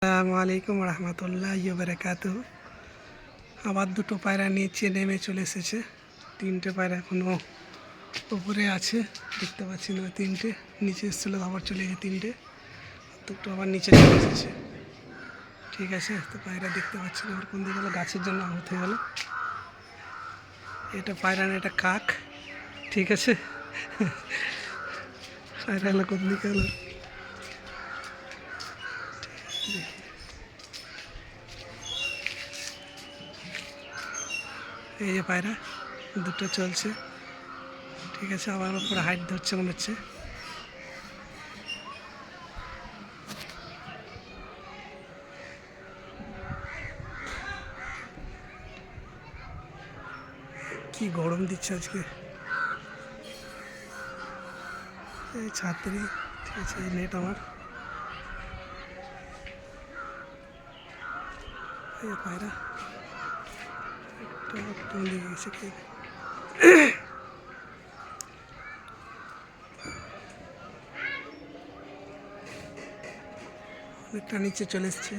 আসসালামু আলাইকুম রহমতুল্লাহি ওয়া বারাকাতুহু। আবার দুটো পায়রা নিচে নেমে চলে এসেছে। তিনটে পায়রা এখনও উপরে আছে, দেখতে পাচ্ছি না। তিনটে নিচে এসেছিলো, আবার চলে গেছে। তিনটে দুটো আবার নিচে চলে এসেছে। ঠিক আছে, তো পায়রা দেখতে পাচ্ছি না আর কোন দিকে গেলো, গাছের জন্য আহত হয়ে গেল। এটা পায়রা না, এটা কাক। ঠিক আছে, পায়রা হলো কোন দিকে গেলো। এই যে পায়রা দুটো চলছে। ঠিক আছে, আবার উপরে হাইট ধরছে মনে হচ্ছে। কি গরম দিচ্ছে আজকে। এই ছাত্রী, ঠিক আছে, এই নেট আমার। এই পায়রা একটা দিকে গেছে কি, অনেকটা নিচে চলে এসছে।